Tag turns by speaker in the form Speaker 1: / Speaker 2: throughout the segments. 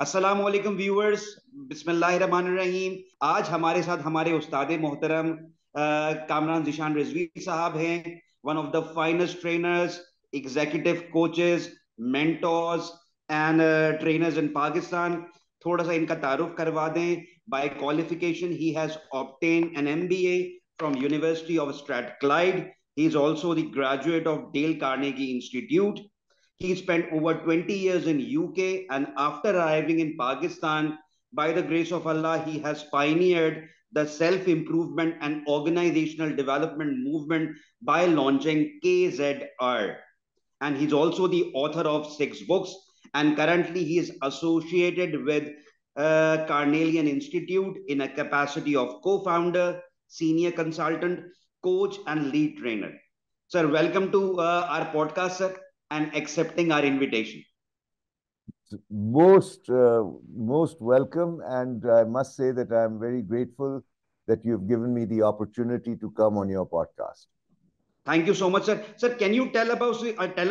Speaker 1: अस्सलाम वालेकुम व्यूअर्स। बिस्मिल्लाहिर्रहमानिर्रहीम। आज हमारे साथ हमारे उस्ताद मोहतरम कामरान ज़ीशान रिजवी साहब हैं। One of the finest trainers, executive coaches, mentors and trainers in Pakistan. थोड़ा सा इनका तारुफ करवा दें। By qualification he has obtain an MBA from University of Strathclyde. He is also the graduate of Dale Carnegie Institute. He spent over 20 years in UK, and after arriving in Pakistan, by the grace of Allah, he has pioneered the self-improvement and organizational development movement by launching KZR. And he's also the author of 6 books, and currently he is associated with Carnelian Institute in a capacity of co-founder, senior consultant, coach, and lead trainer. Sir, welcome to our podcast, sir, and accepting our invitation.
Speaker 2: Most welcome, and I must say that I'm very grateful that you've given me the opportunity to come on your podcast.
Speaker 1: Thank you so much, sir. Sir, can you tell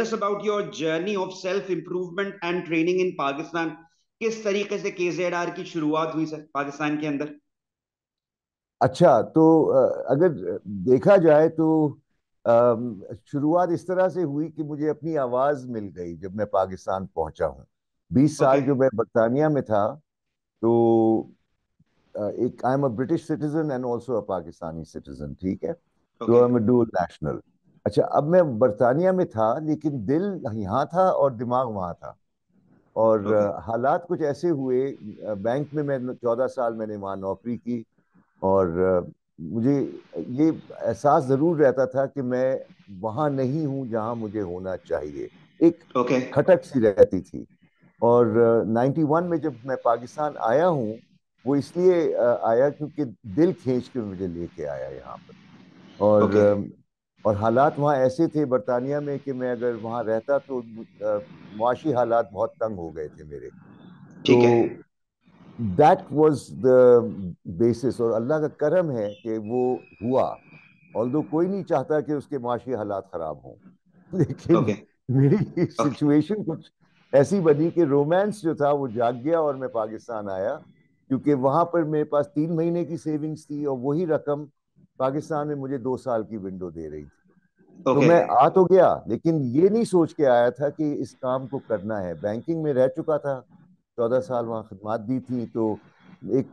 Speaker 1: us about your journey of self improvement and training in Pakistan? किस तरीके से KZR की शुरुआत हुई sir Pakistan के अंदर?
Speaker 2: अच्छा, तो अगर देखा जाए तो शुरुआत इस तरह से हुई कि मुझे अपनी आवाज मिल गई जब मैं पाकिस्तान पहुंचा हूँ। 20 साल
Speaker 1: Okay.
Speaker 2: जो मैं बरतानिया में था, तो एक I am a British citizen and also a Pakistani citizen, ठीक है। तो आई
Speaker 1: Okay.
Speaker 2: Am a dual national. अच्छा, अब मैं बरतानिया में था लेकिन दिल यहाँ था और दिमाग वहाँ था। और
Speaker 1: Okay.
Speaker 2: हालात कुछ ऐसे हुए। बैंक में मैं 14 साल मैंने वहाँ नौकरी की। और मुझे ये एहसास जरूर रहता था कि मैं वहाँ नहीं हूँ जहाँ मुझे होना चाहिए। एक
Speaker 1: Okay.
Speaker 2: खटक सी रहती थी। और 91 में जब मैं पाकिस्तान आया हूँ, वो इसलिए आया क्योंकि दिल खींच के मुझे लेके आया यहाँ पर। और
Speaker 1: Okay.
Speaker 2: और हालात वहाँ ऐसे थे बरतानिया में कि मैं अगर वहाँ रहता तो मुआशी हालात बहुत तंग हो गए थे मेरे।
Speaker 1: ठीक है।
Speaker 2: तो दैट वाज द बेसिस, और अल्लाह का करम है कि वो हुआ। ऑल्दो कोई नहीं चाहता कि उसके माशी हालात खराब हों, लेकिन
Speaker 1: ओके।
Speaker 2: मेरी
Speaker 1: ओके।
Speaker 2: सिचुएशन कुछ ऐसी बनी कि रोमांस जो था वो जाग गया और मैं पाकिस्तान आया। क्योंकि वहां पर मेरे पास 3 महीने की सेविंग्स थी और वही रकम पाकिस्तान में मुझे 2 साल की विंडो दे रही थी। तो
Speaker 1: ओके।
Speaker 2: मैं आ तो गया, लेकिन ये नहीं सोच के आया था कि इस काम को करना है। बैंकिंग में रह चुका था, 14 साल वहाँ खदमात दी थी। तो एक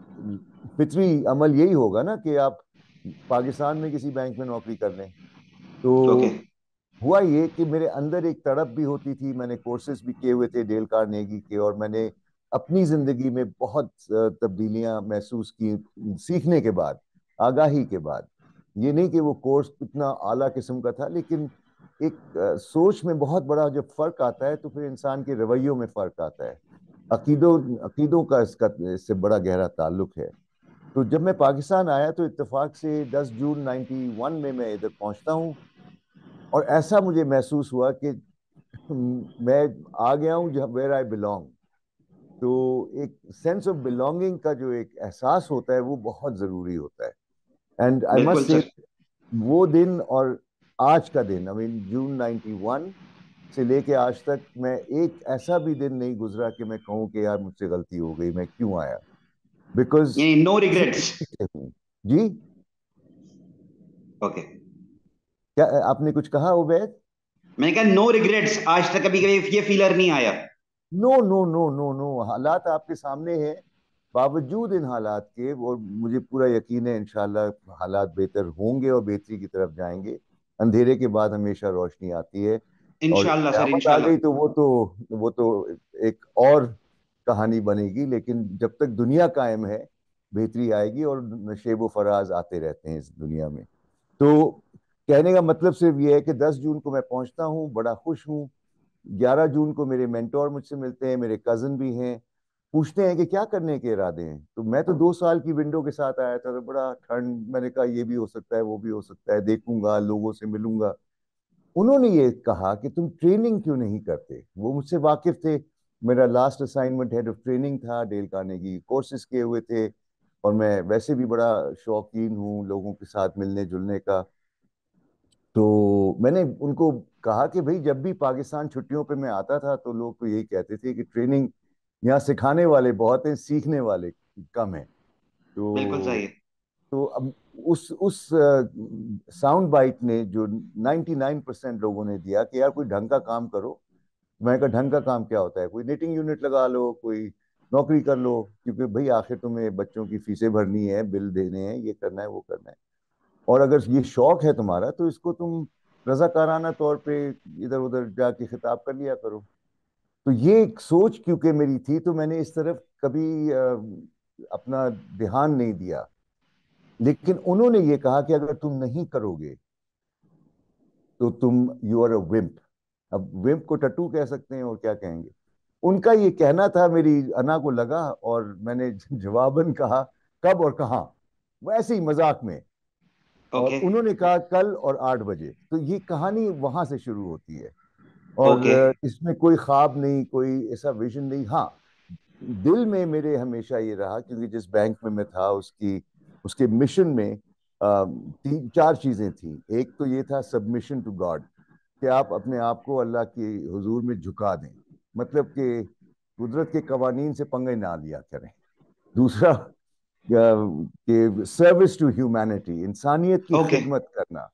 Speaker 2: फितरी अमल यही होगा ना कि आप पाकिस्तान में किसी बैंक में नौकरी कर लें।
Speaker 1: ओके।
Speaker 2: तो हुआ ये कि मेरे अंदर एक तड़प भी होती थी। मैंने कोर्सेज भी किए हुए थे डेल कार्नेगी के, और मैंने अपनी जिंदगी में बहुत तब्दीलियां महसूस की सीखने के बाद, आगाही के बाद। ये नहीं कि वो कोर्स इतना आला किस्म का था, लेकिन एक सोच में बहुत बड़ा जब फर्क आता है तो फिर इंसान के रवैयों में फर्क आता है। अकीदों अकीदों का इससे बड़ा गहरा ताल्लुक है। तो जब मैं पाकिस्तान आया तो इत्तेफाक से 10 जून 91 में मैं इधर पहुंचता हूँ। और ऐसा मुझे महसूस हुआ कि मैं आ गया हूँ जहाँ वेयर आई बिलोंग। तो एक सेंस ऑफ बिलोंगिंग का जो एक एहसास होता है वो बहुत जरूरी होता है। एंड आई
Speaker 1: बिल्कुल
Speaker 2: मस्ट से,
Speaker 1: सर।
Speaker 2: वो दिन और आज का दिन, आई मीन जून 91 से लेके आज तक, मैं एक ऐसा भी दिन नहीं गुजरा कि मैं कहूँ कि यार मुझसे गलती हो गई, मैं क्यों आया। बिकॉज
Speaker 1: यानी नो
Speaker 2: इसी
Speaker 1: रिग्रेट्स।
Speaker 2: तरीके से हूँ। जी,
Speaker 1: ओके।
Speaker 2: क्या आपने कुछ कहा उबैद?
Speaker 1: मैंने कहा नो रिग्रेट्स, आज तक कभी कभी ये फीलर नहीं आया।
Speaker 2: No no no no no, हालात आपके सामने हैं। बावजूद इन हालात के, और मुझे पूरा यकीन है इंशाल्लाह हालात बेहतर होंगे और बेहतरी की तरफ जाएंगे। अंधेरे के बाद हमेशा रोशनी आती है। और
Speaker 1: इंशाल्लाह सर,
Speaker 2: क़यामत आ
Speaker 1: इंशाल्लाह।
Speaker 2: गई तो वो तो एक और कहानी बनेगी। लेकिन जब तक दुनिया कायम है, बेहतरी आएगी, और नशेब व फराज आते रहते हैं इस दुनिया में। तो कहने का मतलब सिर्फ ये है कि 10 जून को मैं पहुंचता हूँ, बड़ा खुश हूँ। 11 जून को मेरे मेंटोर मुझसे मिलते हैं, मेरे कजन भी हैं। पूछते हैं कि क्या करने के इरादे हैं। तो मैं तो 2 साल की विंडो के साथ आया था, तो बड़ा ठंड, मैंने कहा ये भी हो सकता है वो भी हो सकता है, देखूंगा, लोगों से मिलूंगा। उन्होंने ये कहा कि तुम ट्रेनिंग क्यों नहीं करते। वो मुझसे वाकिफ थे। मेरा last assignment head of training था, डेल कार्नेगी कोर्सेज किए हुए थे। और मैं वैसे भी बड़ा शौकीन हूँ लोगों के साथ मिलने जुलने का। तो मैंने उनको कहा कि भाई, जब भी पाकिस्तान छुट्टियों पे मैं आता था तो लोग तो यही कहते थे कि ट्रेनिंग यहाँ सिखाने वाले बहुत हैं, सीखने वाले कम हैं।
Speaker 1: बिल्कुल सही
Speaker 2: तो
Speaker 1: है।
Speaker 2: तो अब उस साउंड बाइट ने जो 99% लोगों ने दिया कि यार कोई ढंग का काम करो। मैं कहा ढंग का काम क्या होता है? कोई निटिंग यूनिट लगा लो, कोई नौकरी कर लो, क्योंकि भाई आखिर तुम्हें बच्चों की फीसें भरनी है, बिल देने हैं, ये करना है, वो करना है। और अगर ये शौक है तुम्हारा तो इसको तुम रजाकाराना तौर पे इधर उधर जाके खिताब कर लिया करो। तो ये एक सोच क्योंकि मेरी थी, तो मैंने इस तरफ कभी अपना ध्यान नहीं दिया। लेकिन उन्होंने ये कहा कि अगर तुम नहीं करोगे तो तुम यू आर अ विम्प। अब विम्प को टट्टू कह सकते हैं और क्या कहेंगे। उनका ये कहना था, मेरी अना को लगा, और मैंने जवाबन कहा कब और कहाँ, वैसे ही मजाक में। और
Speaker 1: ओके।
Speaker 2: उन्होंने कहा कल और 8 बजे। तो ये कहानी वहां से शुरू होती है। और
Speaker 1: ओके।
Speaker 2: इसमें कोई ख्वाब नहीं, कोई ऐसा विजन नहीं। हाँ, दिल में मेरे हमेशा ये रहा, क्योंकि जिस बैंक में मैं था उसकी उसके मिशन में 3 4 चीजें थी। एक तो ये था सबमिशन टू गॉड, कि आप अपने आप को अल्लाह के हुजूर में झुका दें, मतलब कि कुदरत के कवानीन से पंगे ना लिया करें। दूसरा कि सर्विस टू ह्यूमैनिटी, इंसानियत की
Speaker 1: ओके।
Speaker 2: खिदमत करना।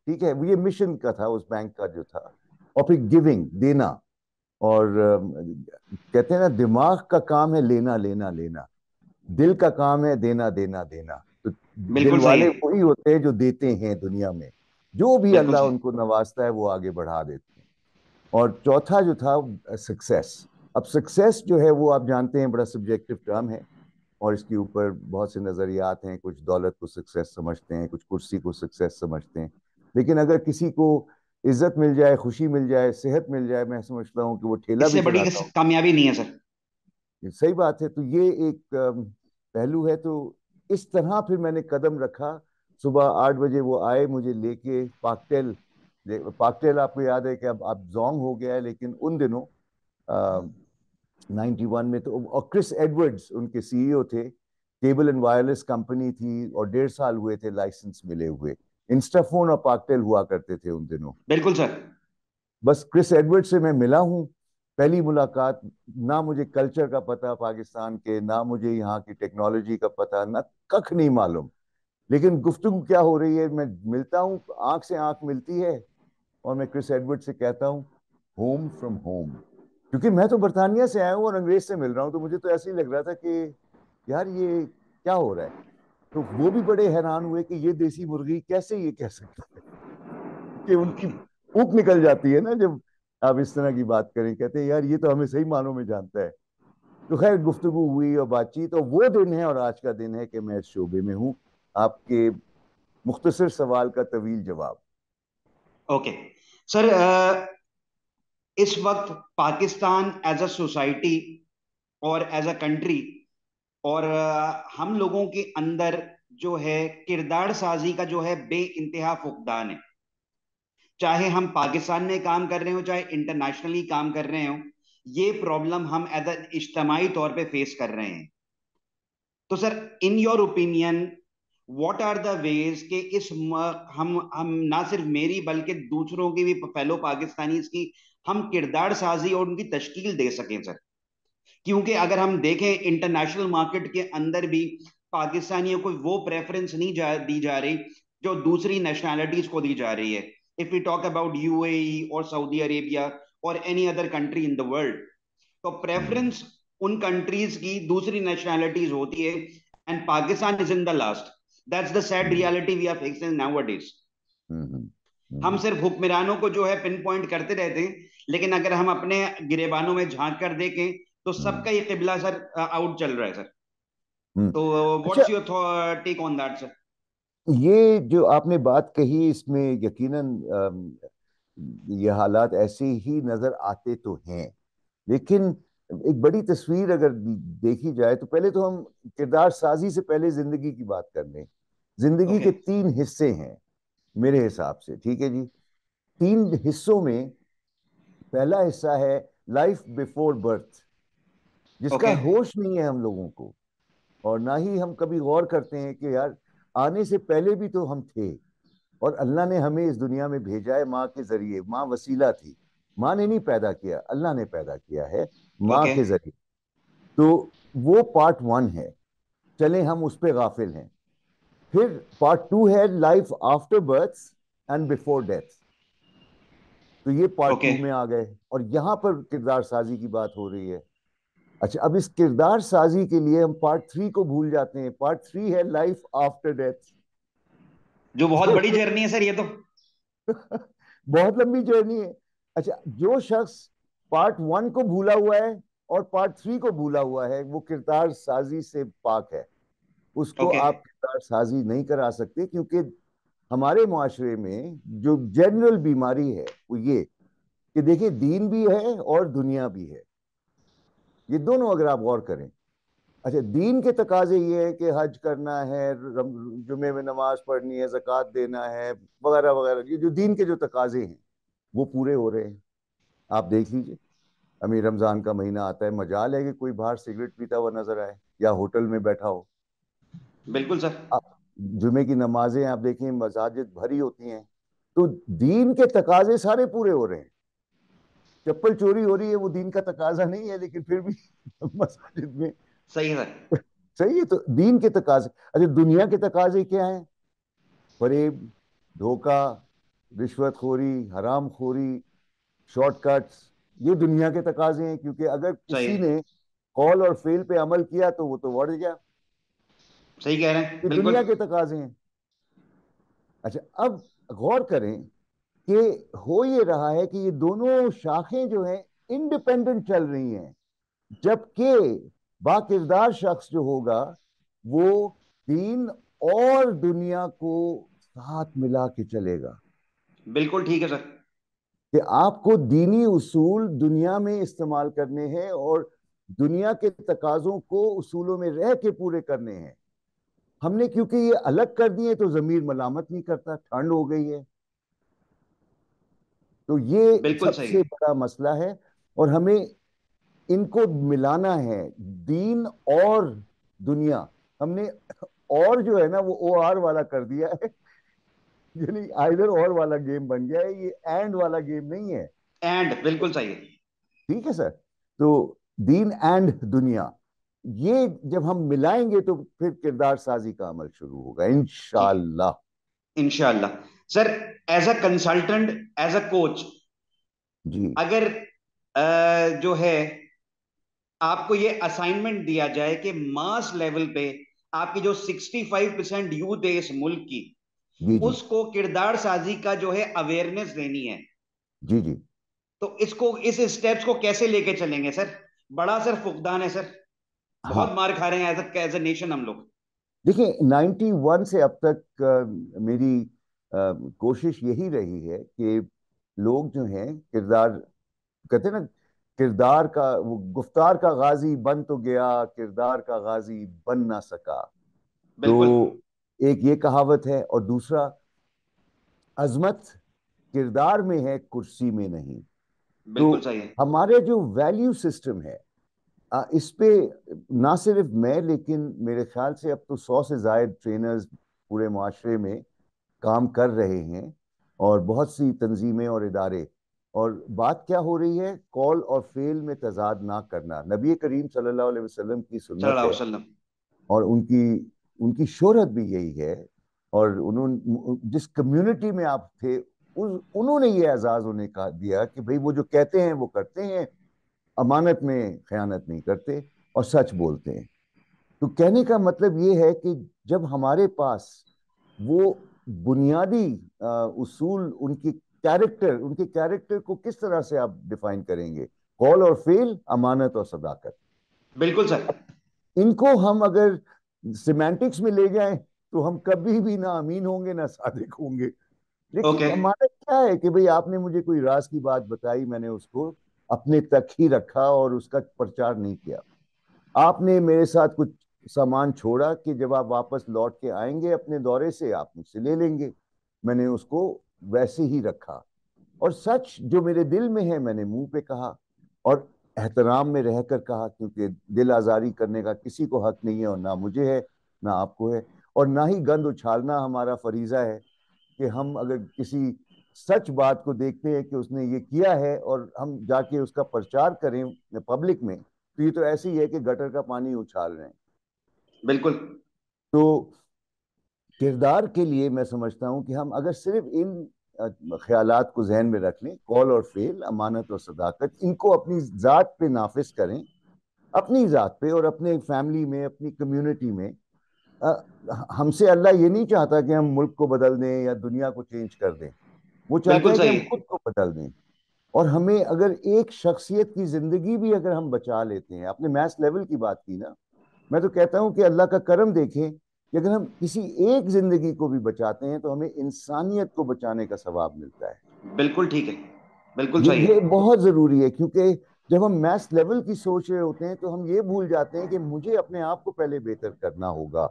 Speaker 2: ठीक है, वो ये मिशन का था उस बैंक का जो था। और फिर गिविंग, देना। और कहते हैं ना, दिमाग का काम है लेना लेना लेना, दिल का काम है देना देना देना। तो दिल
Speaker 1: बिल्कुल सही
Speaker 2: वाले
Speaker 1: है।
Speaker 2: वही होते हैं जो देते हैं दुनिया में। जो भी
Speaker 1: बिल्कुल
Speaker 2: अल्लाह
Speaker 1: सही।
Speaker 2: उनको नवाजता है वो आगे बढ़ा देते हैं। और चौथा जो था, सक्सेस। अब सक्सेस जो है वो आप जानते हैं बड़ा सब्जेक्टिव टर्म है, और इसके ऊपर बहुत से नजरियात हैं। कुछ दौलत को सक्सेस समझते हैं, कुछ कुर्सी को सक्सेस समझते हैं। लेकिन अगर किसी को इज्जत मिल जाए, खुशी मिल जाए, सेहत मिल जाए, मैं समझता हूँ कि वो ठेला भी
Speaker 1: इससे बड़ी
Speaker 2: चलाता हो।
Speaker 1: कामयाबी नहीं है सर।
Speaker 2: ये सही बात है। तो ये एक पहलू है। तो इस तरह फिर मैंने कदम रखा। सुबह 8 बजे वो आए मुझे लेके पाकटेल। पाकटेल आपको याद है कि अब आप जोंग हो गया है, लेकिन उन दिनों 91 में तो, और क्रिस एडवर्ड्स उनके सीईओ थे। केबल एंड वायरलेस कंपनी थी और 1.5 साल हुए थे लाइसेंस मिले हुए। इंस्टाफोन और पाकटेल हुआ करते थे उन दिनों।
Speaker 1: बिल्कुल सर।
Speaker 2: बस क्रिस एडवर्ड से मैं मिला हूँ, पहली मुलाकात। ना मुझे कल्चर का पता पाकिस्तान के, ना मुझे यहाँ की टेक्नोलॉजी का पता, ना कख नहीं मालूम। लेकिन गुफ्तगू क्या हो रही है, मैं मिलता हूँ, आंख से आंख मिलती है। और मैं क्रिस एडवर्ड से कहता हूँ होम फ्रॉम होम। क्योंकि मैं तो बर्तानिया से आया हूँ और अंग्रेज से मिल रहा हूँ, तो मुझे तो ऐसे ही लग रहा था कि यार ये क्या हो रहा है। तो वो भी बड़े हैरान हुए कि ये देसी मुर्गी कैसे ये कह सकता है, कि उनकी ऊँख निकल जाती है ना जब आप इस तरह की बात करें। कहते हैं यार ये तो हमें सही मानों में जानता है। तो खैर गुफ्तगू हुई और बातचीत, और वो दिन है और आज का दिन है कि मैं इस शोबे में हूँ। आपके मुख्तसर सवाल का तवील जवाब।
Speaker 1: ओके सर, इस वक्त पाकिस्तान एज अ सोसाइटी और एज अ कंट्री, और हम लोगों के अंदर जो है किरदार साजी का जो है बे इंतहा फुकदान है। चाहे हम पाकिस्तान में काम कर रहे हो, चाहे इंटरनेशनली काम कर रहे हो, ये प्रॉब्लम हम एज अ इज्तमाही तौर पे फेस कर रहे हैं। तो sir, in your opinion, what are the ways कि हम ना सिर्फ मेरी बल्कि दूसरों की भी, फेलो पाकिस्तानीज की, हम किरदार साजी और उनकी तश्कील दे सकें सर। क्योंकि अगर हम देखें इंटरनेशनल मार्केट के अंदर भी पाकिस्तानियों को वो प्रेफरेंस नहीं दी जा रही जो दूसरी नेशनैलिटीज को दी जा रही है। If we talk about UAE और सऊदी अरेबिया और any other country in the world, तो
Speaker 2: हम्म।
Speaker 1: प्रेफरेंस उन कंट्रीज की दूसरी नेशनैलिटीज होती है, and Pakistan is in the last. That's the sad
Speaker 2: hmm.
Speaker 1: Reality we are facing nowadays.
Speaker 2: Hmm.
Speaker 1: हम
Speaker 2: hmm.
Speaker 1: सिर्फ हुक्मरानों को जो है पिन पॉइंट करते रहते हैं, लेकिन अगर हम अपने गिरेबानों में झांक कर देखें तो
Speaker 2: हम्म।
Speaker 1: सबका ये किबला सर आउट चल रहा है सर।
Speaker 2: हम्म।
Speaker 1: तो
Speaker 2: अच्छा,
Speaker 1: what's your take on that sir?
Speaker 2: ये जो आपने बात कही इसमें यकीनन ये हालात ऐसे ही नजर आते तो हैं। लेकिन एक बड़ी तस्वीर अगर देखी जाए तो पहले तो हम किरदार साजी से पहले जिंदगी की बात कर लें। जिंदगी
Speaker 1: ओके।
Speaker 2: के 3 हिस्से हैं मेरे हिसाब से, ठीक है जी। 3 हिस्सों में पहला हिस्सा है लाइफ बिफोर बर्थ, जिसका
Speaker 1: ओके।
Speaker 2: होश नहीं है हम लोगों को। और ना ही हम कभी गौर करते हैं कि यार आने से पहले भी तो हम थे, और अल्लाह ने हमें इस दुनिया में भेजा है माँ के जरिए। माँ वसीला थी, माँ ने नहीं पैदा किया, अल्लाह ने पैदा किया है माँ
Speaker 1: ओके।
Speaker 2: के जरिए। तो वो पार्ट 1 है, चलें हम उस पे गाफिल हैं। फिर पार्ट 2 है life after birth and before death. तो ये पार्ट
Speaker 1: ओके।
Speaker 2: 2 में आ गए, और यहां पर किरदार साजी की बात हो रही है। अच्छा, अब इस किरदार साजी के लिए हम पार्ट 3 को भूल जाते हैं। पार्ट 3 है लाइफ आफ्टर डेथ।
Speaker 1: जो बहुत
Speaker 2: तो
Speaker 1: बड़ी जर्नी है सर ये तो।
Speaker 2: बहुत लंबी जर्नी है। अच्छा, जो शख्स पार्ट 1 को भूला हुआ है और पार्ट 3 को भूला हुआ है, वो किरदार साजी से पाक है। उसको
Speaker 1: ओके।
Speaker 2: आप किरदार साजी नहीं करा सकते, क्योंकि हमारे मुआशरे में जो जनरल बीमारी है वो ये कि देखिए, दीन भी है और दुनिया भी है। ये दोनों अगर आप गौर करें। अच्छा, दीन के तकाजे ये है कि हज करना है, जुमे में नमाज पढ़नी है, ज़कात देना है, वगैरह वगैरह, ये जो दीन के जो तकाजे हैं वो पूरे हो रहे हैं। आप देख लीजिए, अभी रमजान का महीना आता है, मजाल है कि कोई बाहर सिगरेट पीता हुआ नजर आए या होटल में बैठा हो।
Speaker 1: बिल्कुल सर।
Speaker 2: आप जुमे की नमाजें आप देखें, मसाजिद भरी होती हैं। तो दीन के तकाजे सारे पूरे हो रहे हैं। चप्पल चोरी हो रही है, वो दीन का तकाजा नहीं है, लेकिन फिर भी मसाजिद में।
Speaker 1: सही है सर।
Speaker 2: सही है, तो दीन के तकाजे। अच्छा, दुनिया के तकाजे क्या हैं? फरेब, धोखा, रिश्वतखोरी, हरामखोरी, शॉर्टकट्स, ये दुनिया के तकाजे हैं। क्योंकि अगर
Speaker 1: सही
Speaker 2: किसी
Speaker 1: है।
Speaker 2: ने कॉल और फेल पे अमल किया तो वो तो बढ़ गया।
Speaker 1: सही कह रहे हैं
Speaker 2: ये
Speaker 1: बिल्कुल।
Speaker 2: दुनिया के तकाजे हैं। अच्छा, अब गौर करें कि हो ये रहा है कि ये दोनों शाखें जो हैं इंडिपेंडेंट चल रही हैं, जबकि बाकिरदार शख्स जो होगा वो दीन और दुनिया को साथ मिला के चलेगा।
Speaker 1: बिल्कुल ठीक है सर।
Speaker 2: कि आपको दीनी उसूल दुनिया में इस्तेमाल करने हैं और दुनिया के तकाजों को उसूलों में रह के पूरे करने हैं। हमने क्योंकि ये अलग कर दिए तो जमीर मलामत नहीं करता, ठंड हो गई है। तो ये
Speaker 1: बिल्कुल सही
Speaker 2: सबसे
Speaker 1: है।
Speaker 2: बड़ा मसला है, और हमें इनको मिलाना है, दीन और दुनिया। हमने और जो है ना वो ओ आर वाला कर दिया है। यानी आइदर और वाला गेम बन गया है, ये एंड वाला गेम नहीं है।
Speaker 1: एंड बिल्कुल सही है।
Speaker 2: ठीक है सर। तो दीन एंड दुनिया, ये जब हम मिलाएंगे तो फिर किरदार साजी का अमल शुरू होगा इंशाअल्लाह।
Speaker 1: इंशाल्लाह। Sir, as a consultant, as a coach,
Speaker 2: जी
Speaker 1: अगर जो है आपको ये असाइनमेंट दिया जाए कि मास लेवल पे आपकी जो 65% यूथ है इस मुल्क की,
Speaker 2: जी जी
Speaker 1: उसको किरदार साजी का जो है अवेयरनेस देनी है,
Speaker 2: जी जी।
Speaker 1: तो इसको इस स्टेप्स को कैसे लेके चलेंगे सर? बड़ा सर फुकदान है सर। बहुत
Speaker 2: हाँ,
Speaker 1: मार खा रहे हैं एज ए नेशन हम लोग।
Speaker 2: देखिए 91 से अब तक मेरी कोशिश यही रही है कि लोग जो हैं किरदार, कहते हैं ना, किरदार का वो गुफ्तार का गाजी बन तो गया, किरदार का गाजी बन ना सका। तो
Speaker 1: बिल्कुल।
Speaker 2: एक ये कहावत है, और दूसरा, अजमत किरदार में है, कुर्सी में नहीं। तो
Speaker 1: बिल्कुल सही है।
Speaker 2: हमारे जो वैल्यू सिस्टम है, इस पे ना सिर्फ मैं, लेकिन मेरे ख्याल से अब तो 100 से जायद ट्रेनर्स पूरे माशरे में काम कर रहे हैं, और बहुत सी तंजीमें और इदारे। और बात क्या हो रही है? कॉल और फेल में तजाद ना करना नबी करीम सल्लल्लाहु अलैहि वसल्लम की सुन्नत
Speaker 1: सल्लल्लाहु
Speaker 2: है,
Speaker 1: अलैहि वसल्लम।
Speaker 2: और उनकी उनकी शोहरत भी यही है। और उन्होंने जिस कम्युनिटी में आप थे, उन्होंने ये एजाज उन्हें कहा दिया कि भाई वो जो कहते हैं वो करते हैं, अमानत में खयानत नहीं करते और सच बोलते हैं। तो कहने का मतलब ये है कि जब हमारे पास वो बुनियादी उसूल, उनके कैरेक्टर को किस तरह से आप डिफाइन करेंगे? कॉल और फेल, अमानत और सदाकत।
Speaker 1: बिल्कुल सर।
Speaker 2: इनको हम अगर सिमेंटिक्स में ले जाएं तो हम कभी भी ना अमीन होंगे ना सादिक होंगे। लेकिन
Speaker 1: ओके।
Speaker 2: अमानत क्या है कि भाई आपने मुझे कोई राज की बात बताई, मैंने उसको अपने तक ही रखा और उसका प्रचार नहीं किया। आपने मेरे साथ कुछ सामान छोड़ा कि जब आप वापस लौट के आएंगे अपने दौरे से आप मुझसे ले लेंगे, मैंने उसको वैसे ही रखा। और सच जो मेरे दिल में है मैंने मुंह पे कहा, और एहतराम में रहकर कहा, क्योंकि दिल आजारी करने का किसी को हक नहीं है, और ना मुझे है ना आपको है। और ना ही गंद उछालना हमारा फरीजा है कि हम अगर किसी सच बात को देखते हैं कि उसने ये किया है और हम जाके उसका प्रचार करें पब्लिक में, तो ये तो ऐसे ही है कि गटर का पानी उछाल रहे हैं।
Speaker 1: बिल्कुल।
Speaker 2: तो किरदार के लिए मैं समझता हूं कि हम अगर सिर्फ इन ख्यालात को जहन में रख लें, कौल और फेल, अमानत और सदाकत, इनको अपनी जात पे नाफिज करें, अपनी जात पे और अपने फैमिली में, अपनी कम्युनिटी में। हमसे अल्लाह ये नहीं चाहता कि हम मुल्क को बदल दें या दुनिया को चेंज कर दें, वो चाहता
Speaker 1: बिल्कुल
Speaker 2: है कि
Speaker 1: सही
Speaker 2: हम
Speaker 1: है।
Speaker 2: खुद को बदल दें। और हमें अगर एक शख्सियत की जिंदगी भी अगर हम बचा लेते हैं, आपने मैथ लेवल की बात की ना, मैं तो कहता हूं कि अल्लाह का करम देखें कि अगर हम किसी एक जिंदगी को भी बचाते हैं तो हमें इंसानियत को बचाने का सवाब मिलता है।
Speaker 1: बिल्कुल ठीक है। बिल्कुल
Speaker 2: ये
Speaker 1: सही
Speaker 2: ये
Speaker 1: है।
Speaker 2: बहुत जरूरी है, क्योंकि जब हम मैथ्स लेवल की सोच रहे होते हैं तो हम ये भूल जाते हैं कि मुझे अपने आप को पहले बेहतर करना होगा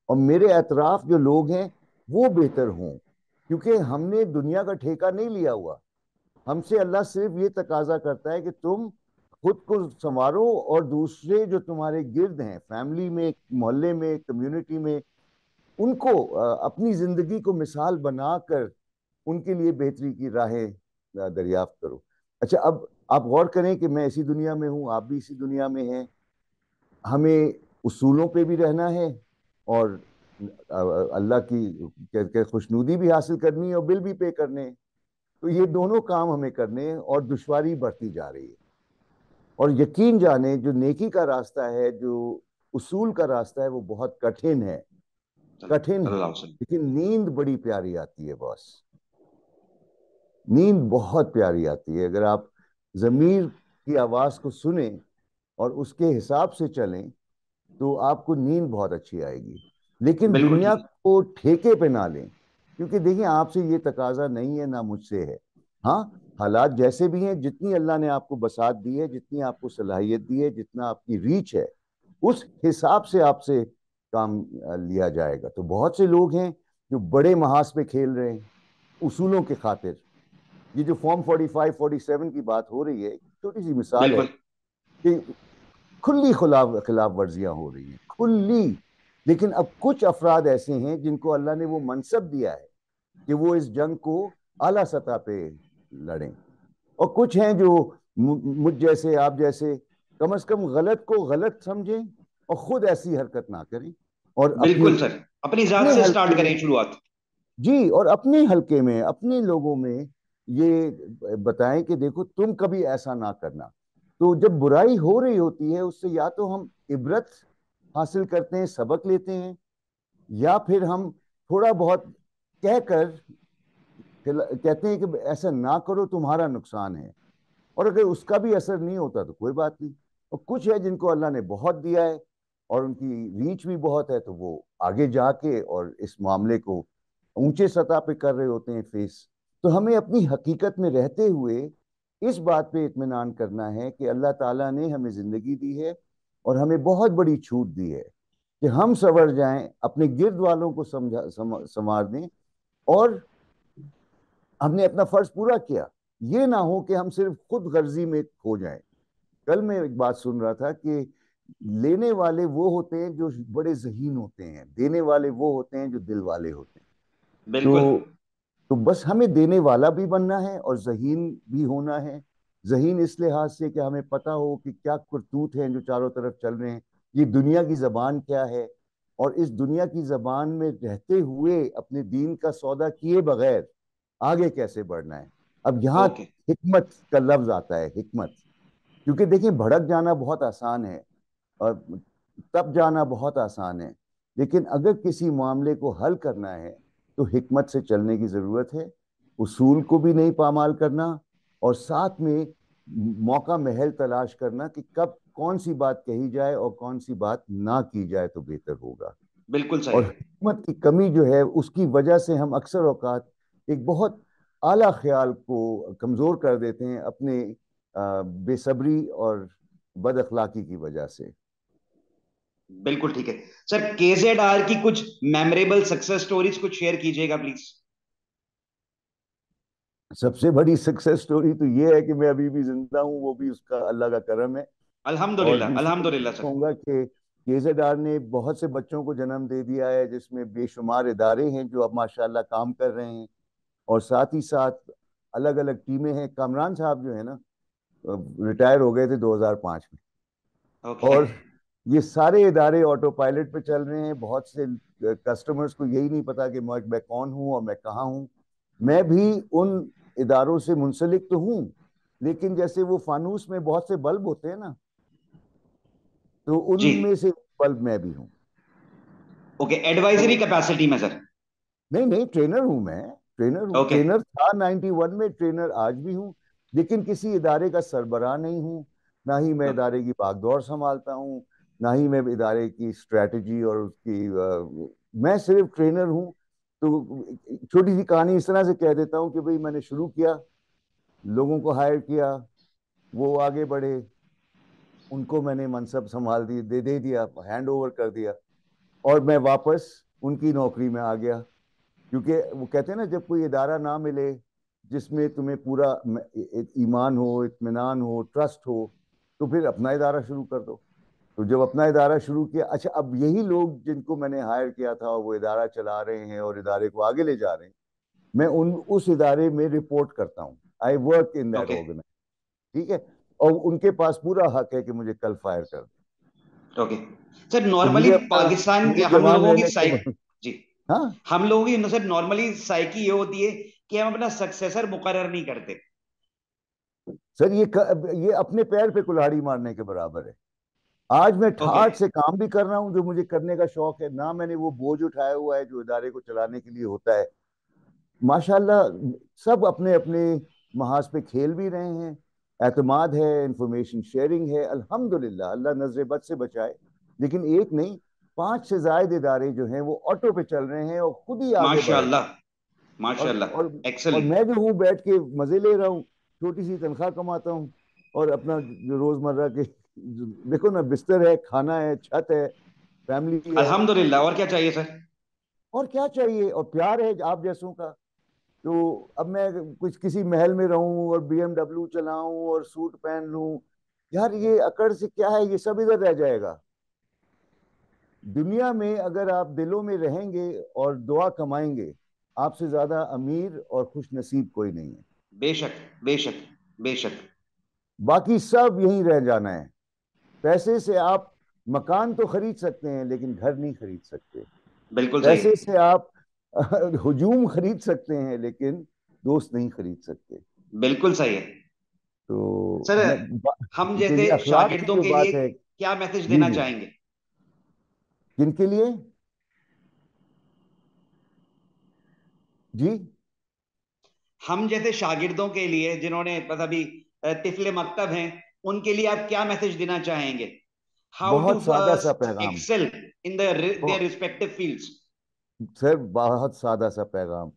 Speaker 2: और मेरे अतराफ जो लोग हैं वो बेहतर हों, क्योंकि हमने दुनिया का ठेका नहीं लिया हुआ। हमसे अल्लाह सिर्फ ये तकाजा करता है कि तुम खुद को संवारो और दूसरे जो तुम्हारे गिर्द हैं, फैमिली में, मोहल्ले में, कम्युनिटी में, उनको अपनी जिंदगी को मिसाल बनाकर उनके लिए बेहतरी की राहें दरियाफ्त करो। अच्छा, अब आप गौर करें कि मैं इसी दुनिया में हूं, आप भी इसी दुनिया में हैं। हमें उसूलों पे भी रहना है और अल्लाह की खुशनुदी भी हासिल करनी है और बिल भी पे करने हैं। तो ये दोनों काम हमें करने हैं और दुश्वारी बढ़ती जा रही है। और यकीन जाने, जो नेकी का रास्ता है, जो उसूल का रास्ता है, वो बहुत कठिन है। कठिन है,
Speaker 1: सल्लल्लाहु अलैहि वसल्लम।
Speaker 2: लेकिन नींद बड़ी प्यारी आती है बॉस। नींद बहुत प्यारी आती है अगर आप जमीर की आवाज को सुने और उसके हिसाब से चलें, तो आपको नींद बहुत अच्छी आएगी। लेकिन
Speaker 1: बिल्कुल
Speaker 2: दुनिया
Speaker 1: ठीक है।
Speaker 2: को ठेके पे ना लें, क्योंकि देखिए आपसे ये तकाजा नहीं है, ना मुझसे है। हाँ, हालात जैसे भी हैं, जितनी अल्लाह ने आपको बसात दी है, जितनी आपको सलाहियत दी है, जितना आपकी रीच है, उस हिसाब से आपसे काम लिया जाएगा। तो बहुत से लोग हैं जो बड़े महाज पे खेल रहे हैं उसूलों के खातिर। ये जो फॉर्म 45 47 की बात हो रही है, छोटी सी मिसाल है
Speaker 1: बिल्कुल।
Speaker 2: कि खुली खिलाफ वर्जियां हो रही हैं, खुली। लेकिन अब कुछ अफराद ऐसे हैं जिनको अल्लाह ने वो मनसब दिया है कि वो इस जंग को आला सतह पे लड़ें, और कुछ हैं जो मुझ जैसे, आप जैसे, कम से कम गलत को गलत समझें और खुद ऐसी हरकत ना करें और अपने
Speaker 1: बिल्कुल सर, अपनी जात
Speaker 2: अपने
Speaker 1: से
Speaker 2: हल्के
Speaker 1: स्टार्ट
Speaker 2: में,
Speaker 1: करें शुरुआत।
Speaker 2: जी, और अपने हल्के में, अपने लोगों में ये बताएं कि देखो तुम कभी ऐसा ना करना। तो जब बुराई हो रही होती है, उससे या तो हम इबरत हासिल करते हैं, सबक लेते हैं, या फिर हम थोड़ा बहुत कहकर कहते हैं कि ऐसा ना करो, तुम्हारा नुकसान है। और अगर उसका भी असर नहीं होता तो कोई बात नहीं। और कुछ है जिनको अल्लाह ने बहुत दिया है और उनकी रीच भी बहुत है, तो वो आगे जाके और इस मामले को ऊंचे सतह पे कर रहे होते हैं फेस। तो हमें अपनी हकीकत में रहते हुए इस बात पे इत्मीनान करना है कि अल्लाह ताला ने हमें जिंदगी दी है और हमें बहुत बड़ी छूट दी है कि हम संवर जाएं, अपने गिर्द वालों को संवार दें, और हमने अपना फर्ज पूरा किया। ये ना हो कि हम सिर्फ खुद गर्जी में खो जाएं। कल मैं एक बात सुन रहा था कि लेने वाले वो होते हैं जो बड़े जहीन होते हैं, देने वाले वो होते हैं जो दिल वाले होते हैं।
Speaker 1: बिल्कुल।
Speaker 2: तो तो बस हमें देने वाला भी बनना है और जहीन भी होना है। जहीन इस लिहाज से कि हमें पता हो कि क्या करतूत हैं जो चारों तरफ चल रहे हैं, ये दुनिया की जबान क्या है, और इस दुनिया की जबान में रहते हुए अपने दीन का सौदा किए बगैर आगे कैसे बढ़ना है। अब यहाँ
Speaker 1: ओके।
Speaker 2: हिकमत का लफ्ज आता है, हिकमत। क्योंकि देखिए, भड़क जाना बहुत आसान है और तप जाना बहुत आसान है, लेकिन अगर किसी मामले को हल करना है तो हिकमत से चलने की जरूरत है। उसूल को भी नहीं पामाल करना, और साथ में मौका महल तलाश करना कि कब कौन सी बात कही जाए और कौन सी बात ना की जाए तो बेहतर होगा।
Speaker 1: बिल्कुल
Speaker 2: और
Speaker 1: सही।
Speaker 2: हिकमत की कमी जो है, उसकी वजह से हम अक्सर औकात एक बहुत आला ख्याल को कमजोर कर देते हैं अपने बेसब्री और बद अखलाकी की वजह से।
Speaker 1: बिल्कुल ठीक है। सर, केजेडआर की कुछ मेमोरेबल सक्सेस स्टोरीज कुछ शेयर कीजिएगा प्लीज।
Speaker 2: सबसे बड़ी सक्सेस स्टोरी तो ये है कि मैं अभी भी जिंदा हूँ, वो भी उसका अल्लाह का करम है। और
Speaker 1: अल्हम्दुलिल्लाह,
Speaker 2: दूसरा मैं
Speaker 1: अल्हम्दुलिल्लाह सर।
Speaker 2: कहूँगा कि केजेडार ने बहुत से बच्चों को जन्म दे दिया है, जिसमें बेशुमार इदारे हैं जो अब माशाल्लाह काम कर रहे हैं, और साथ ही साथ अलग अलग टीमें हैं। कामरान साहब जो है ना, रिटायर हो गए थे 2005 में,
Speaker 1: ओके।
Speaker 2: और ये सारे इदारे ऑटो पायलट पे चल रहे हैं। बहुत से कस्टमर्स को यही नहीं पता कि मैं कौन हूँ और मैं कहाँ हूँ। मैं भी उन इदारों से मुंसलिक तो हूँ, लेकिन जैसे वो फानूस में बहुत से बल्ब होते हैं ना, तो
Speaker 1: जी।
Speaker 2: उनमें से बल्ब मैं भी हूँ।
Speaker 1: ओके,
Speaker 2: तो
Speaker 1: एडवाइजरी कैपेसिटी में सर?
Speaker 2: नहीं नहीं, ट्रेनर हूँ मैं। ट्रेनर हूँ,
Speaker 1: ओके।
Speaker 2: ट्रेनर था 91 में, ट्रेनर आज भी हूँ। लेकिन किसी इदारे का सरबराह नहीं हूँ। ना ही मैं इदारे की भागदौड़ संभालता हूँ, ना ही मैं इदारे की स्ट्रेटजी और उसकी मैं सिर्फ ट्रेनर हूँ। तो छोटी सी कहानी इस तरह से कह देता हूँ कि भाई मैंने शुरू किया, लोगों को हायर किया, वो आगे बढ़े, उनको मैंने मनसब संभाल दी, दे दिया, हैंड ओवर कर दिया, और मैं वापस उनकी नौकरी में आ गया। क्योंकि वो कहते हैं ना, जब कोई इदारा ना मिले जिसमें तुम्हें पूरा ईमान हो, इत्मीनान हो, ट्रस्ट हो, तो फिर अपना इदारा शुरू कर दो। तो जब अपना इदारा शुरू किया, अच्छा, अब यही लोग जिनको मैंने हायर किया था वो इदारा चला रहे हैं और इदारे को आगे ले जा रहे हैं। मैं उस इदारे में रिपोर्ट करता हूँ। I work in that
Speaker 1: okay.
Speaker 2: Organisation. ठीक है। और उनके पास पूरा हक है कि मुझे कल फायर कर दे।
Speaker 1: ओके सर,
Speaker 2: तो
Speaker 1: नॉर्मली पाकिस्तान
Speaker 2: मुझे
Speaker 1: या हम
Speaker 2: जवान
Speaker 1: लोगों की
Speaker 2: रहने
Speaker 1: साइक
Speaker 2: का।
Speaker 1: जी,
Speaker 2: हाँ
Speaker 1: हम लोगों की सर नॉर्मली साइकी ये होती है कि हम अपना सक्सेसर मुकर्रर नहीं करते।
Speaker 2: सर, ये अपने पैर पे कुल्हाड़ी मारने के बराबर है। आज मैं
Speaker 1: ओके।
Speaker 2: ठाठ से काम भी कर रहा हूं जो मुझे करने का शौक है, ना मैंने वो बोझ उठाया हुआ है जो इदारे को चलाने के लिए होता है। माशाल्लाह, सब अपने अपने महाज पे खेल भी रहे हैं। एतमाद है, इंफॉर्मेशन शेयरिंग है, अल्हम्दुलिल्लाह, अल्लाह नजर बद से बचाए। लेकिन एक नहीं, 5 से ज्यादा इदारे जो हैं वो ऑटो पे चल रहे हैं और खुद ही आगे बढ़ रहे हैं।
Speaker 1: माशाल्लाह,
Speaker 2: और और
Speaker 1: माशाल्लाह,
Speaker 2: और
Speaker 1: एक्सेलेंट।
Speaker 2: मैं जो हूँ बैठ के मजे ले रहा हूँ, छोटी सी तनख्वाह कमाता हूँ, और अपना जो रोजमर्रा के देखो ना, बिस्तर है, खाना है, छत है, फैमिली है,
Speaker 1: अल्हम्दुलिल्लाह, और क्या चाहिए सर?
Speaker 2: और क्या चाहिए, और प्यार है आप जैसों का। तो अब मैं कुछ किसी महल में रहूं और BMW चलाऊं और सूट पहन लूं, यार ये अकड़ से क्या है, ये सब इधर रह जाएगा। दुनिया में अगर आप दिलों में रहेंगे और दुआ कमाएंगे, आपसे ज्यादा अमीर और खुश नसीब कोई नहीं है।
Speaker 1: बेशक, बेशक, बेशक।
Speaker 2: बाकी सब यहीं रह जाना है। पैसे से आप मकान तो खरीद सकते हैं लेकिन घर नहीं खरीद सकते।
Speaker 1: बिल्कुल सही
Speaker 2: पैसे
Speaker 1: है।
Speaker 2: से आप हुजूम खरीद सकते हैं लेकिन दोस्त नहीं खरीद सकते।
Speaker 1: बिल्कुल सही है
Speaker 2: तो
Speaker 1: सर।
Speaker 2: मैं
Speaker 1: हम
Speaker 2: तो
Speaker 1: जैसे
Speaker 2: ये अखलाक की
Speaker 1: शागिर्दों
Speaker 2: जो
Speaker 1: के लिए
Speaker 2: बात है।
Speaker 1: क्या मैसेज
Speaker 2: जी
Speaker 1: देना
Speaker 2: जी।
Speaker 1: चाहेंगे?
Speaker 2: किनके लिए? जी।
Speaker 1: हम जैसे शागिर्दों के लिए जिन्होंने बस अभी तिफले मकतब हैं, उनके लिए आप क्या मैसेज देना चाहेंगे? हाउ टू
Speaker 2: बहुत सादा सा पैगाम।
Speaker 1: एक्सेल इन देयर
Speaker 2: बहुत-
Speaker 1: रिस्पेक्टिव फील्ड्स?
Speaker 2: सर, बहुत सादा सा पैगाम।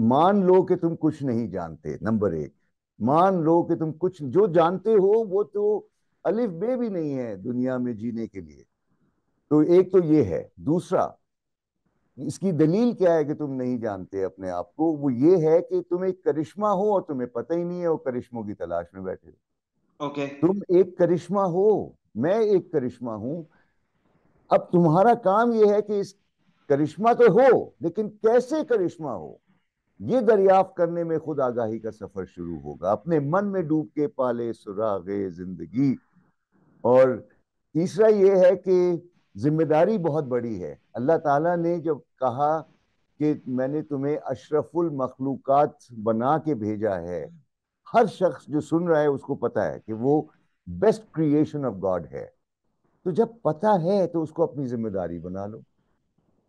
Speaker 2: मान लो कि तुम कुछ नहीं जानते, नंबर एक। मान लो कि तुम कुछ जो जानते हो वो तो अलिफ बे भी नहीं है दुनिया में जीने के लिए। तो एक तो ये है। दूसरा, इसकी दलील क्या है कि तुम नहीं जानते अपने आप को? वो ये है कि तुम एक करिश्मा हो और तुम्हें पता ही नहीं है, वो करिश्मों की तलाश में बैठे हो।
Speaker 1: ओके।
Speaker 2: तुम एक करिश्मा हो, मैं एक करिश्मा हूं। अब तुम्हारा काम यह है कि इस करिश्मा तो हो, लेकिन कैसे करिश्मा हो, ये दरियाफ्त करने में खुद आगाही का सफर शुरू होगा। अपने मन में डूब के पाले सुरागे जिंदगी। और तीसरा ये है कि जिम्मेदारी बहुत बड़ी है। अल्लाह ताला ने जब कहा कि मैंने तुम्हें अशरफुल मखलूकात बना के भेजा है, हर शख्स जो सुन रहा है उसको पता है कि वो बेस्ट क्रिएशन ऑफ गॉड है। तो जब पता है तो उसको अपनी जिम्मेदारी बना लो,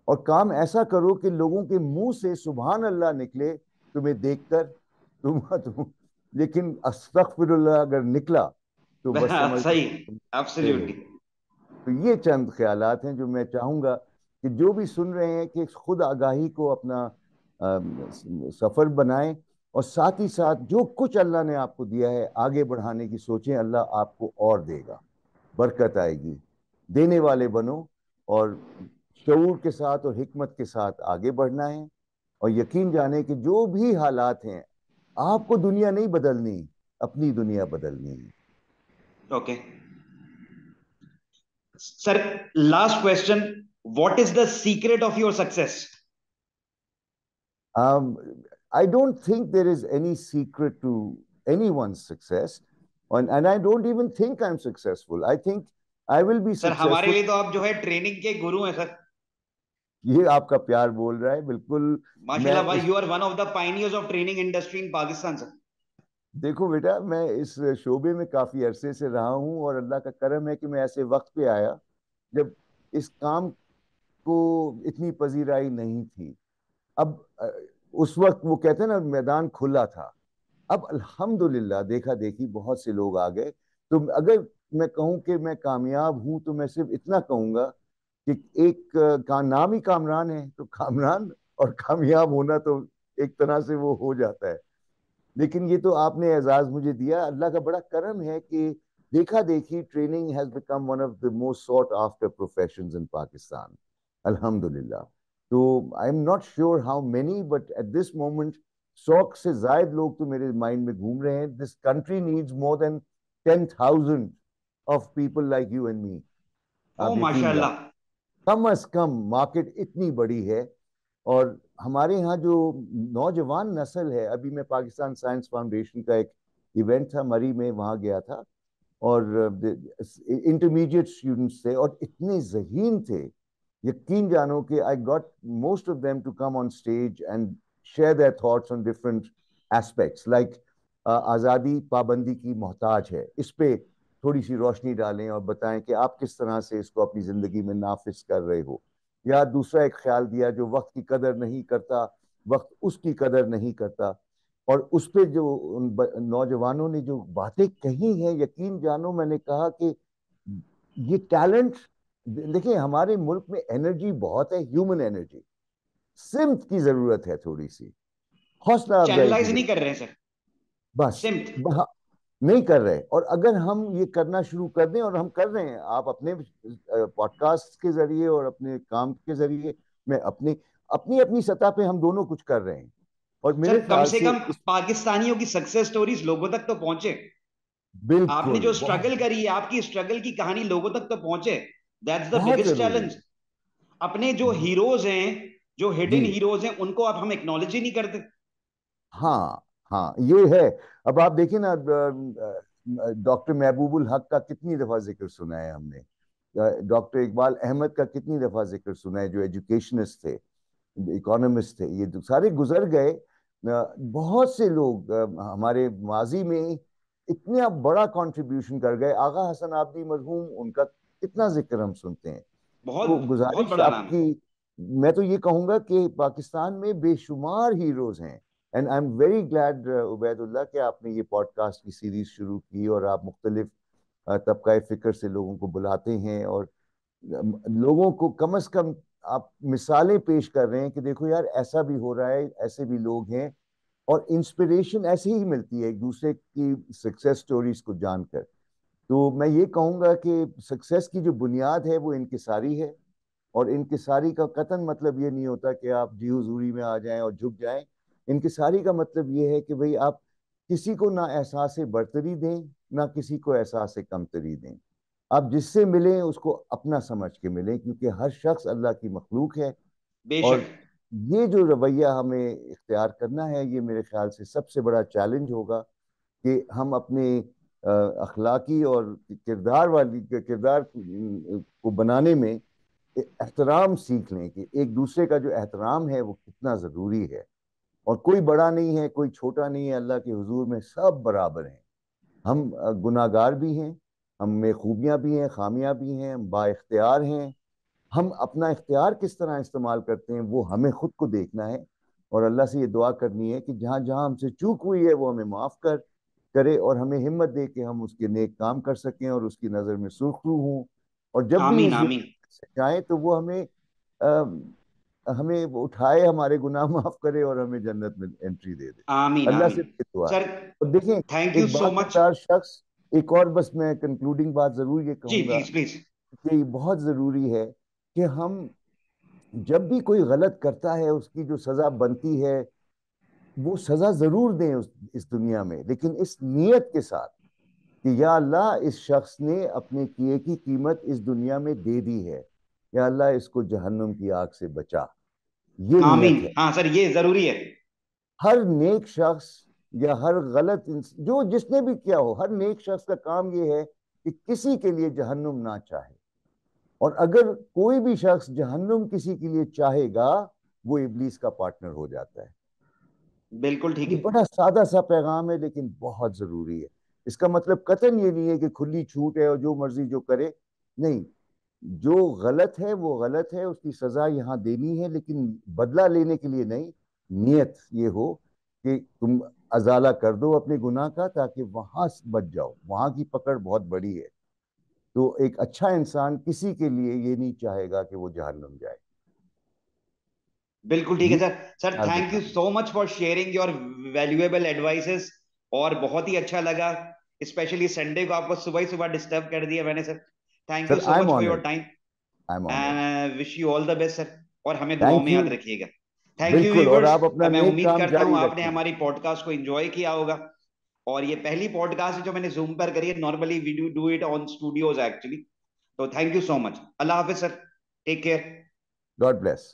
Speaker 2: और काम ऐसा करो कि लोगों के मुंह से सुभान अल्लाह निकले तुम्हें देखकर। तुम लेकिन अस्तगफिरुल्लाह अगर निकला तो बस समझ लो
Speaker 1: सही,
Speaker 2: तुम फेल हो
Speaker 1: एब्सोल्युटली।
Speaker 2: गए। तो ये चंद ख्यालात हैं जो मैं चाहूंगा कि जो भी सुन रहे हैं कि खुद आगाही को अपना सफर बनाएं, और साथ ही साथ जो कुछ अल्लाह ने आपको दिया है आगे बढ़ाने की सोचें। अल्लाह आपको और देगा, बरकत आएगी। देने वाले बनो, और शऊर के साथ और हिकमत के साथ आगे बढ़ना है। और यकीन जाने कि जो भी हालात हैं, आपको दुनिया नहीं बदलनी, अपनी दुनिया बदलनी है।
Speaker 1: Okay sir, last question, what is the secret of your success?
Speaker 2: Um, I don't think there is any secret to anyone's success, and I don't even think I'm successful. I think I will be
Speaker 1: sir हमारे
Speaker 2: successful.
Speaker 1: लिए तो आप जो है training के गुरु हैं sir.
Speaker 2: ये आपका प्यार बोल रहा है, बिल्कुल। मैं
Speaker 1: माशाल्लाह भाई,
Speaker 2: इस
Speaker 1: you are one of the pioneers of training industry in Pakistan sir.
Speaker 2: देखो बेटा, मैं इस शोबे में काफी अरसे से रहा हूँ, और अल्लाह का करम है कि मैं ऐसे वक्त पे आया जब इस काम को इतनी पजीराई नहीं थी। अब उस वक्त वो कहते हैं ना, मैदान खुला था। अब अल्हम्दुलिल्लाह देखा देखी बहुत से लोग आ गए। तो अगर मैं कहूँ कि मैं कामयाब हूं, तो मैं सिर्फ इतना कहूंगा कि एक का नाम ही कामरान है, तो कामरान और कामयाब होना तो एक तरह से वो हो जाता है। लेकिन ये तो आपने एजाज मुझे दिया, अल्लाह का बड़ा करम है कि देखा देखी training has become one of the most sought after professions in Pakistan, अल्हम्दुलिल्लाह। तो I am not sure how many, but at this moment 100 से जायद लोग तो मेरे माइंड में घूम रहे हैं। This country needs more than 10,000 of people like you and me.
Speaker 1: ओ
Speaker 2: आप यकीन जान,
Speaker 1: माशाल्लाह।
Speaker 2: कम अज कम मार्केट इतनी बड़ी है। और हमारे यहाँ जो नौजवान नस्ल है, अभी मैं पाकिस्तान साइंस फाउंडेशन का एक इवेंट था मरी में, वहाँ गया था, और इंटरमीडिएट स्टूडेंट्स थे और इतने ज़हीन थे, यकीन जानो कि I got most of them to come on stage and share their thoughts on different aspects like आज़ादी पाबंदी की मोहताज है, इस पे थोड़ी सी रोशनी डालें और बताएं कि आप किस तरह से इसको अपनी ज़िंदगी में नाफिज कर रहे हो। या दूसरा एक ख्याल दिया, जो वक्त की कदर नहीं करता, वक्त उसकी कदर नहीं करता। और उस पे जो उन नौजवानों ने जो बातें कही हैं, यकीन जानो मैंने कहा कि ये टैलेंट, देखिए हमारे मुल्क में एनर्जी बहुत है, ह्यूमन एनर्जी। सिमत की जरूरत है, थोड़ी सी हौसला अफजाई की
Speaker 1: चैनलाइज नहीं
Speaker 2: जरूरत।
Speaker 1: कर रहे हैं सर।
Speaker 2: बस
Speaker 1: सिम्त।
Speaker 2: नहीं कर रहे। और अगर हम ये करना शुरू कर दें, और हम कर रहे हैं, आप अपने पॉडकास्ट के जरिए और अपने काम के जरिए, मैं अपनी अपनी अपनी सतह पे हम दोनों कुछ कर रहे हैं। और
Speaker 1: सर
Speaker 2: मेरे
Speaker 1: कम
Speaker 2: ख्याल
Speaker 1: से
Speaker 2: से
Speaker 1: कम पाकिस्तानियों की सक्सेस स्टोरीज लोगों तक तो पहुंचे। आपने
Speaker 2: बिल्कुल
Speaker 1: जो
Speaker 2: बहुत
Speaker 1: स्ट्रगल करी है, आपकी स्ट्रगल की कहानी लोगों तक तो पहुंचे। दैट्स द
Speaker 2: बहुत
Speaker 1: बिगेस्ट
Speaker 2: जरूरी
Speaker 1: चैलेंज।
Speaker 2: है।
Speaker 1: अपने जो हीरोज हैं, जो
Speaker 2: जी
Speaker 1: हिडन हीरोज हैं, उनको अब हम एक्नॉलेज ही नहीं करते।
Speaker 2: हाँ, हाँ ये है। अब आप देखिए ना, डॉक्टर महबूबुल हक का कितनी दफा जिक्र सुना है हमने, डॉक्टर इकबाल अहमद का कितनी दफा जिक्र सुना है, जो एजुकेशनिस्ट थे, इकोनॉमिस्ट थे, ये तो सारे गुजर गए। बहुत से लोग हमारे माजी में इतना बड़ा कंट्रीब्यूशन कर गए। आगा हसन आबदी मरहूम, उनका कितना जिक्र हम सुनते हैं। तो
Speaker 1: बहुत बहुत
Speaker 2: गुजारिश
Speaker 1: बड़ा नाम है।
Speaker 2: आपकी, मैं तो ये कहूंगा कि पाकिस्तान में बेशुमार हीरोज हैं। And I am very glad Ubaidullah कि आपने ये पॉडकास्ट की सीरीज शुरू की, और आप मुख्तलिफ तबका फ़िक्र से लोगों को बुलाते हैं, और लोगों को कम से कम आप मिसालें पेश कर रहे हैं कि देखो यार, ऐसा भी हो रहा है, ऐसे भी लोग हैं। और इंस्पिरेशन ऐसे ही मिलती है एक दूसरे की सक्सेस स्टोरीज को जानकर। तो मैं ये कहूँगा कि सक्सेस की जो बुनियाद है वो इनकिसारी है। और इनकिसारी का कतन मतलब ये नहीं होता कि आप जी हुजूरी में आ जाएं और झुक जाएं। इनकिसारी का मतलब ये है कि भाई आप किसी को ना एहसास बरतरी दें, ना किसी को एहसास कमतरी दें। आप जिससे मिलें उसको अपना समझ के मिलें, क्योंकि हर शख्स अल्लाह की मखलूक है।
Speaker 1: बेशक।
Speaker 2: और ये जो रवैया हमें इख्तियार करना है, ये मेरे ख्याल से सबसे बड़ा चैलेंज होगा कि हम अपने अखलाकी और किरदार को बनाने में एहतराम सीख लें, कि एक दूसरे का जो एहतराम है वो कितना ज़रूरी है। और कोई बड़ा नहीं है, कोई छोटा नहीं है, अल्लाह के हुजूर में सब बराबर हैं। हम गुनाहगार भी हैं, हम में खूबियाँ भी हैं, खामियाँ भी हैं, हम बाइख्तियार हैं। हम अपना इख्तियार किस तरह इस्तेमाल करते हैं, वो हमें खुद को देखना है। और अल्लाह से ये दुआ करनी है कि जहाँ जहाँ हमसे चूक हुई है वो हमें माफ़ करे, और हमें हिम्मत दे कि हम उसके नेक काम कर सकें और उसकी नज़र में सुरखरू हों। और जब भी
Speaker 1: आमीन
Speaker 2: इस
Speaker 1: आमीन।
Speaker 2: दुनिया से जाएं तो वो हमें वो उठाए, हमारे गुनाह माफ करे और हमें जन्नत में एंट्री दे दे।
Speaker 1: आमीन
Speaker 2: अल्लाह से
Speaker 1: आमीन।
Speaker 2: ये दुआ है।
Speaker 1: सर
Speaker 2: और देखें,
Speaker 1: थैंक यू
Speaker 2: एक
Speaker 1: सो मच।
Speaker 2: बाकिरदार शख्स, एक और बस मैं कंक्लूडिंग बात जरूर ये
Speaker 1: जी
Speaker 2: कहूंगा
Speaker 1: प्लीज प्लीज।
Speaker 2: कि बहुत जरूरी है कि हम जब भी कोई गलत करता है, उसकी जो सजा बनती है वो सजा जरूर दें इस दुनिया में, लेकिन इस नीयत के साथ कि या अल्लाह, इस शख्स ने अपने किए की कीमत इस दुनिया में दे दी है, या अल्लाह इसको जहन्नुम की आग से बचा। ये
Speaker 1: आमीन।
Speaker 2: नीयत है।
Speaker 1: हाँ सर, ये जरूरी है।
Speaker 2: हर नेक शख्स या हर जो जिसने भी किया हो, हर नेक शख्स का काम ये है कि किसी के लिए जहन्नुम ना चाहे। और अगर कोई भी शख्स जहन्नुम किसी के लिए चाहेगा, वो इब्लीस का पार्टनर हो जाता है।
Speaker 1: बिल्कुल ठीक
Speaker 2: ये
Speaker 1: है।
Speaker 2: बड़ा सादा सा पैगाम है, लेकिन बहुत जरूरी है। इसका मतलब कतई ये नहीं है कि खुली छूट है और जो मर्जी जो करे। नहीं, जो गलत है वो गलत है, उसकी सजा यहाँ देनी है, लेकिन बदला लेने के लिए नहीं। नियत ये हो कि तुम अजाला कर दो अपने गुनाह का, ताकि वहां से बच जाओ। वहां की पकड़ बहुत बड़ी है। तो एक अच्छा इंसान किसी के लिए ये नहीं चाहेगा कि वो जहन्नुम जाए।
Speaker 1: बिल्कुल ठीक है
Speaker 2: ये
Speaker 1: सर। सर
Speaker 2: ख्याल
Speaker 1: थैंक
Speaker 2: रखना
Speaker 1: यू
Speaker 2: है।
Speaker 1: So much for sharing your valuable advices. और बहुत ही अच्छा लगा, स्पेशली संडे को आपको सुबह ही सुबह डिस्टर्ब कर दिया मैंने sir. Thank you
Speaker 2: sir,
Speaker 1: so
Speaker 2: I am
Speaker 1: much for your
Speaker 2: honoured.
Speaker 1: Time
Speaker 2: I am honoured.
Speaker 1: And wish you all the best sir. और हमें दुआओं
Speaker 2: थैंक
Speaker 1: में
Speaker 2: यू।
Speaker 1: याद रखिएगा। थैंक यू
Speaker 2: बिल्कुल, और
Speaker 1: व्यूवर्स।
Speaker 2: आप अपना
Speaker 1: मैं
Speaker 2: नेक
Speaker 1: उम्मीद
Speaker 2: काम
Speaker 1: करता हूं
Speaker 2: जारी
Speaker 1: आपने
Speaker 2: रखें।
Speaker 1: हमारी पॉडकास्ट को एंजॉय किया होगा। और ये पहली पॉडकास्ट है जो मैंने जूम पर करी है। Normally we do it on studios actually. तो थैंक यू सो मच। अल्लाह हाफिज sir. Take care.
Speaker 2: God bless.